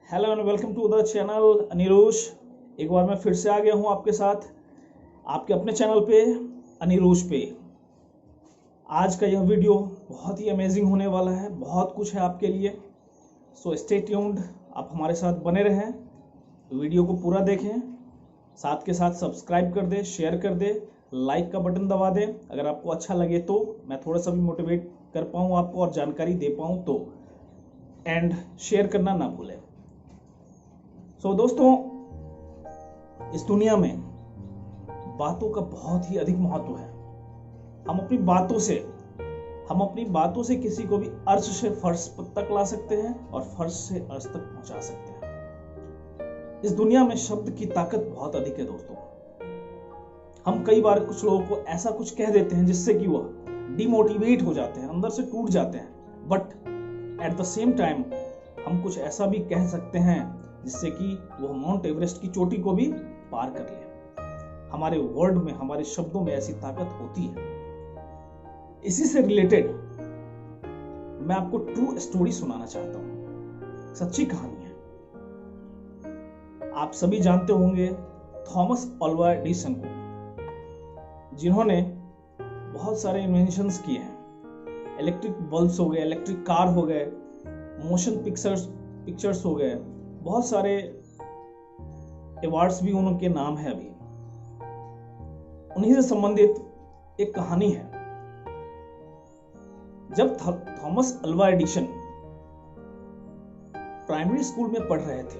Hello and welcome to the channel Anirush. एक बार मैं फिर से आ गया हूं आपके साथ आपके अपने चैनल पे अनिरुष पे। आज का यह वीडियो बहुत ही अमेजिंग होने वाला है, बहुत कुछ है आपके लिए। सो स्टे ट्यून्ड, आप हमारे साथ बने रहें, वीडियो को पूरा देखें, साथ के साथ सब्सक्राइब कर दे, शेयर कर दे, लाइक का बटन दबा दे। अगर आपको अच्छा लगे तो मैं थोड़ा सा भी मोटिवेट कर पाऊँ आपको और जानकारी दे पाऊँ तो, एंड शेयर करना ना भूलें। सो दोस्तों, इस दुनिया में बातों का बहुत ही अधिक महत्व है। हम अपनी बातों से किसी को भी अर्श से फर्श तक ला सकते हैं और फर्श से अर्श तक पहुंचा सकते हैं। इस दुनिया में शब्द की ताकत बहुत अधिक है दोस्तों। हम कई बार कुछ लोगों को ऐसा कुछ कह देते हैं जिससे कि वह डिमोटिवेट हो जाते हैं, अंदर से टूट जाते हैं, but at the same time हम कुछ ऐसा भी कह सकते हैं जिससे कि वह माउंट एवरेस्ट की चोटी को भी पार कर ले। हमारे वर्ड में, हमारे शब्दों में ऐसी ताकत होती है। इसी से रिलेटेड मैं आपको ट्रू स्टोरी सुनाना चाहता हूं, सच्ची कहानी है। आप सभी जानते होंगे थॉमस अल्वा एडिसन को, जिन्होंने बहुत सारे इन्वेंशंस किए हैं। इलेक्ट्रिक बल्ब्स हो गए, इलेक्ट्रिक कार हो गए, मोशन पिक्चर्स हो गए, बहुत सारे अवार्ड्स भी उनके नाम है। अभी उन्हीं से संबंधित एक कहानी है। जब Thomas Alva Edison primary school में पढ़ रहे थे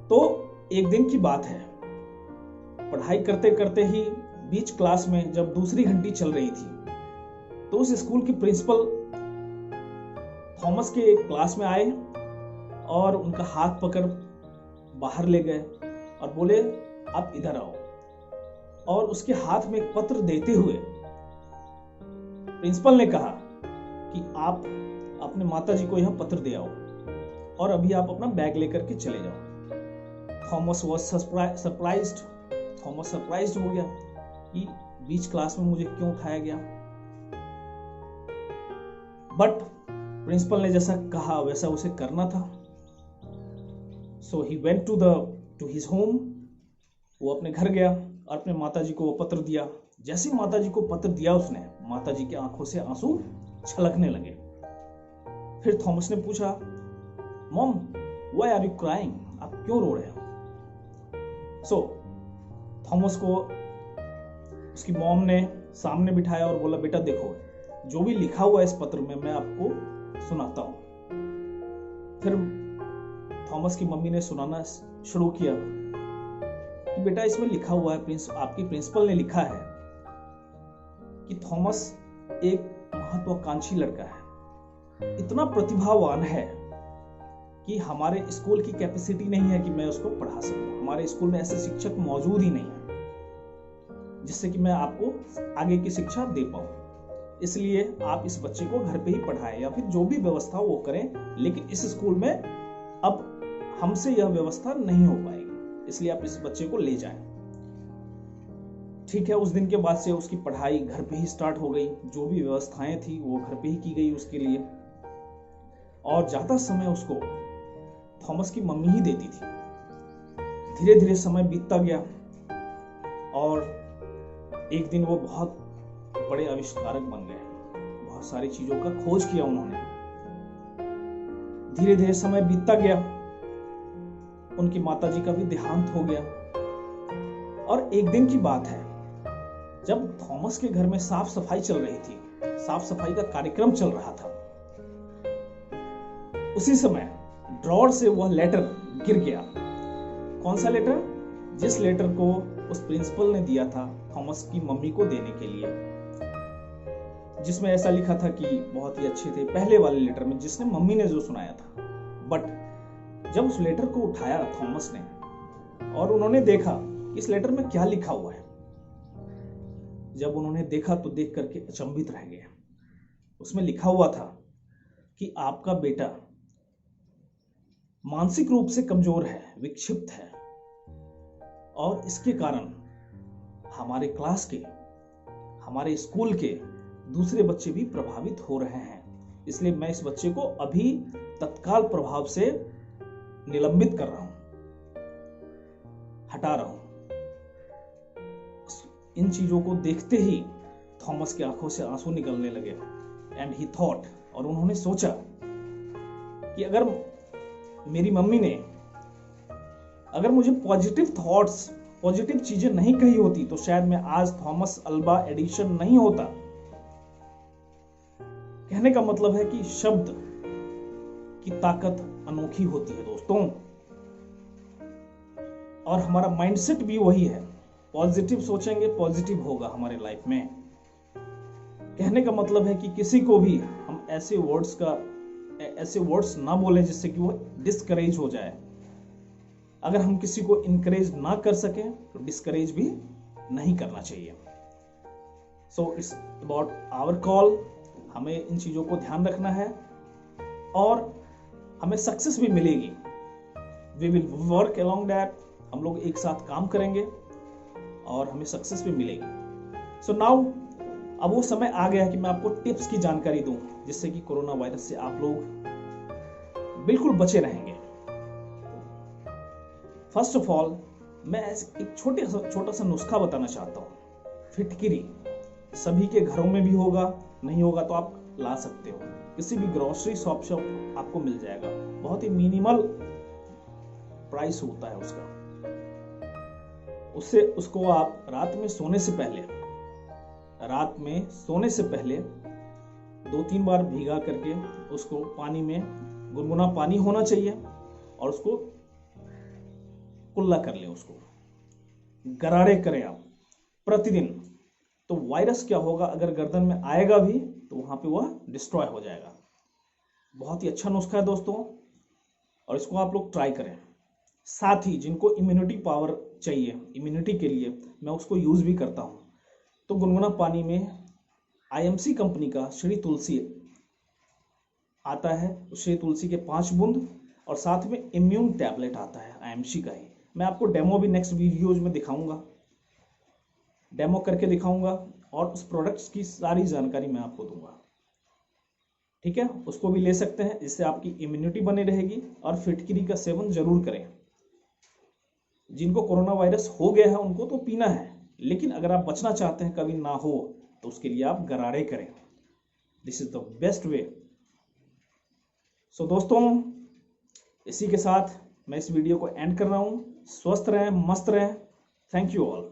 तो एक दिन की बात है, पढ़ाई करते करते ही बीच क्लास में जब दूसरी घंटी चल रही थी तो उस स्कूल की प्रिंसिपल थॉमस के क्लास में आए और उनका हाथ पकड़ बाहर ले गए और बोले, आप इधर आओ। और उसके हाथ में एक पत्र देते हुए प्रिंसिपल ने कहा कि आप अपने माताजी को यह पत्र दे आओ और अभी आप अपना बैग लेकर के चले जाओ। Thomas was surprised. Thomas surprised हो गया कि बीच क्लास में मुझे क्यों उठाया गया। बट प्रिंसिपल ने जैसा कहा वैसा उसे करना था। So he went to his home। वो अपने घर गया और अपने माताजी को वो पत्र दिया। जैसे माताजी को पत्र दिया उसने, माताजी की आंखों से आंसू छलकने लगे। फिर थॉमस ने पूछा, mom why are you crying? आप क्यों रो रहे हो? सो थॉमस को उसकी मॉम ने सामने बिठाया और बोला, बेटा देखो, जो भी लिखा हुआ है इस पत्र में मैं आपको सुनाता हूं। फिर थॉमस की मम्मी ने सुनाना शुरू किया कि बेटा इसमें लिखा हुआ है, आपकी प्रिंसिपल ने लिखा है कि थॉमस एक महत्वाकांक्षी लड़का है, इतना प्रतिभावान है कि हमारे स्कूल की कैपेसिटी नहीं है कि मैं उसको पढ़ा सकूं। हमारे स्कूल में ऐसे शिक्षक मौजूद ही नहीं है जिससे कि मैं आपको आगे की शिक्षा दे पाऊं। इसलिए आप इस बच्चे को घर पे ही पढ़ाएं या फिर जो भी व्यवस्था वो करें, लेकिन इस स्कूल में अब हमसे यह व्यवस्था नहीं हो पाएगी, इसलिए आप इस बच्चे को ले जाएं। ठीक है, उस दिन के बाद से उसकी पढ़ाई घर पे ही स्टार्ट हो गई। जो भी व्यवस्थाएं थी वो घर पे ही की गई उसके लिए, और ज्यादा समय उसको थॉमस की मम्मी ही देती थी। धीरे धीरे समय बीतता गया और एक दिन वो बहुत बड़े आविष्कारक बन गए। बहुत सारी चीजों का खोज किया उन्होंने। धीरे धीरे समय बीतता गया, उनकी माताजी का भी देहांत हो गया। और एक दिन की बात है, जब थॉमस के घर में साफ सफाई चल रही थी, साफ सफाई का कार्यक्रम चल रहा था, उसी समय ड्रॉर से वह लेटर गिर गया। कौन सा लेटर? जिस लेटर को उस प्रिंसिपल ने दिया था थॉमस की मम्मी को देने के लिए, जिसमें ऐसा लिखा था कि बहुत ही अच्छे थे, पहले वाले लेटर में जिसने मम्मी ने जो सुनाया था। बट जब उस लेटर को उठाया थॉमस ने और उन्होंने देखा इस लेटर में क्या लिखा हुआ है, जब उन्होंने देखा तो देख करके अचंभित रह गए। उसमें लिखा हुआ था कि आपका बेटा मानसिक रूप से कमजोर है, विक्षिप्त है, और इसके कारण हमारे क्लास के, हमारे स्कूल के दूसरे बच्चे भी प्रभावित हो रहे हैं। इसलिए मैं इस बच्चे को अभी तत्काल प्रभाव से निलंबित कर रहा हूं, हटा रहा हूं। इन चीजों को देखते ही थॉमस की आंखों से आंसू निकलने लगे। एंड ही थॉट, और उन्होंने सोचा कि अगर मेरी मम्मी ने अगर मुझे पॉजिटिव थॉट्स, पॉजिटिव चीजें नहीं कही होती तो शायद मैं आज थॉमस अल्वा एडिशन नहीं होता। कहने का मतलब है कि शब्द की ताकत अनोखी होती है दोस्तों, और हमारा माइंडसेट भी वही है। पॉजिटिव सोचेंगे, पॉजिटिव होगा हमारे लाइफ में। कहने का मतलब है कि किसी को भी हम ऐसे वर्ड्स ना बोले जिससे कि वो डिस्करेज हो जाए। अगर हम किसी को इनकरेज ना कर सकें तो डिस्करेज भी नहीं करना चाहिए। So it's about our call. हमें इन चीजों को ध्यान रखना है और हमें सक्सेस भी मिलेगी। We will work along that. हम लोग एक साथ काम करेंगे और हमें सक्सेस भी मिलेगी। सो नाउ अब वो समय आ गया है कि मैं आपको टिप्स की जानकारी दूं जिससे कि कोरोना वायरस से आप लोग बिल्कुल बचे रहेंगे। फर्स्ट ऑफ ऑल मैं एक छोटा सा नुस्खा बताना चाहता हूं। फिटकिरी सभी के घरों में भी होगा, नहीं होगा तो आप ला सकते हो, किसी भी ग्रोसरी शॉप आपको मिल जाएगा। बहुत ही मिनिमल प्राइस होता है उसका। उसको आप रात में सोने से पहले 2-3 बार भीगा करके उसको पानी में, गुनगुना पानी होना चाहिए, और उसको कुल्ला कर ले, उसको गरारे करें आप प्रतिदिन। तो वायरस क्या होगा, अगर गर्दन में आएगा भी तो वहां पे वह डिस्ट्रॉय हो जाएगा। बहुत ही अच्छा नुस्खा है दोस्तों, और इसको आप लोग ट्राई करें। साथ ही जिनको इम्यूनिटी पावर चाहिए, इम्यूनिटी के लिए मैं उसको यूज भी करता हूं। तो गुनगुना पानी में IMC कंपनी का श्री तुलसी आता है, श्री तुलसी के 5 बूंद, और साथ में इम्यून टैबलेट आता है IMC का ही। मैं आपको डेमो भी नेक्स्ट वीडियोज में दिखाऊंगा, डेमो करके दिखाऊंगा, और उस प्रोडक्ट्स की सारी जानकारी मैं आपको दूंगा। ठीक है, उसको भी ले सकते हैं, जिससे आपकी इम्यूनिटी बनी रहेगी। और फिटकिरी का सेवन जरूर करें। जिनको कोरोना वायरस हो गया है उनको तो पीना है, लेकिन अगर आप बचना चाहते हैं कभी ना हो तो उसके लिए आप गरारे करें। This is the best way. So दोस्तों, इसी के साथ मैं इस वीडियो को एंड कर रहा हूं। स्वस्थ रहें, मस्त रहें। Thank you all.